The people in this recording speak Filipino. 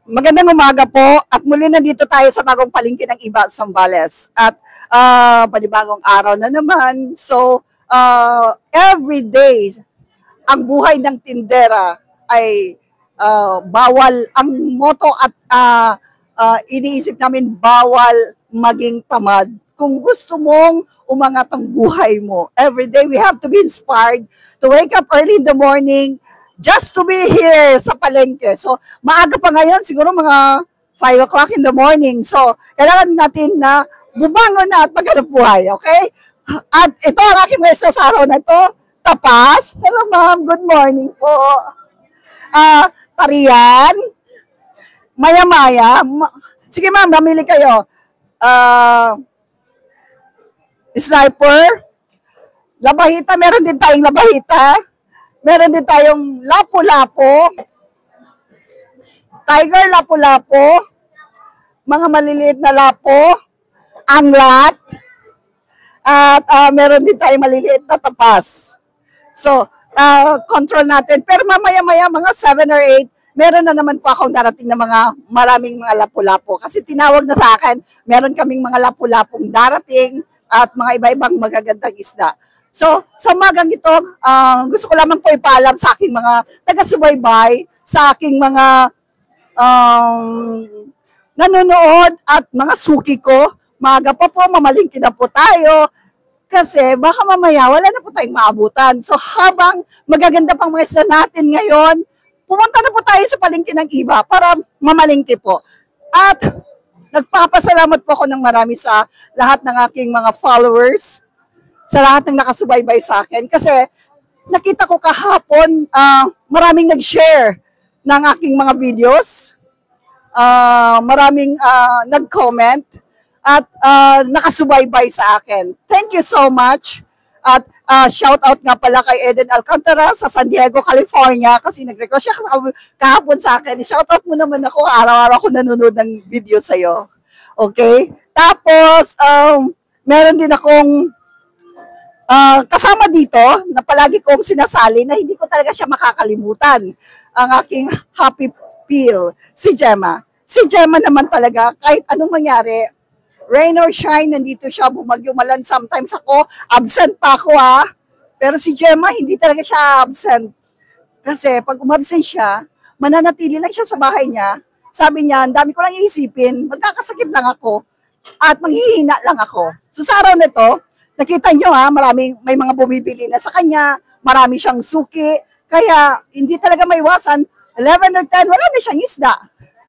Magandang umaga po at muli nandito tayo sa bagong palengke ng Iba, Zambales. At panibagong araw na naman. So, every day, ang buhay ng tindera ay bawal. Ang motto at iniisip namin, bawal maging tamad. Kung gusto mong umangat ang buhay mo, every day we have to be inspired to wake up early in the morning, just to be here sa palengke. So, maaga pa ngayon, siguro mga 5 o'clock in the morning. So, kailangan natin na bumangon na at maghanap buhay, okay? At ito ang aking guest sa araw na ito, Tapas. Hello, ma'am. Good morning po. Tarian. Maya-maya. Sige, ma'am, mamili kayo. Sniper. Labahita. Meron din tayong labahita. Meron din tayong lapu-lapo, tiger lapu-lapo, mga maliliit na lapo, anglat, at meron din tayong maliliit na tapas. So, control natin. Pero mamaya-maya, mga 7 or 8, meron na naman po akong darating na maraming mga lapu-lapo. Kasi tinawag na sa akin, meron kaming mga lapu-lapong darating at mga iba-ibang magagandang isda. So, sa magang ito, gusto ko lamang po ipaalam sa aking mga taga-subaybay, sa aking mga nanonood at mga suki ko. Maaga pa po, mamalingki na po tayo. Kasi baka mamaya, wala na po tayong maabutan. So, habang magaganda pang mga isda natin ngayon, pumunta na po tayo sa palengke ng Iba para mamalingki po. At nagpapasalamat po ako ng marami sa lahat ng aking mga followers, sa lahat ng nakasubaybay sa akin. Kasi nakita ko kahapon, maraming nag-share ng aking mga videos. Maraming nag-comment at nakasubaybay sa akin. Thank you so much. At shout out nga pala kay Eden Alcantara sa San Diego, California kasi nag-request siya kahapon sa akin. Shout out mo naman ako, araw-araw ako nanonood ng video sa'yo. Okay? Tapos, meron din akong kasama dito na palagi kong sinasali na hindi ko talaga siya makakalimutan, ang aking happy pill, si Gemma. Si Gemma naman talaga, kahit anong mangyari, rain or shine, nandito siya, bumagyo malan, sometimes ako, absent pa ako pero si Gemma, hindi talaga siya absent. Kasi pag umabsent siya, mananatili lang siya sa bahay niya. Sabi niya, ang dami ko lang iisipin, magkakasakit lang ako, at manghihina lang ako. So sa araw nito, nakita nyo may mga bumibili na sa kanya, marami siyang suki, kaya hindi talaga maiwasan, 11 or 10, wala na siyang isda.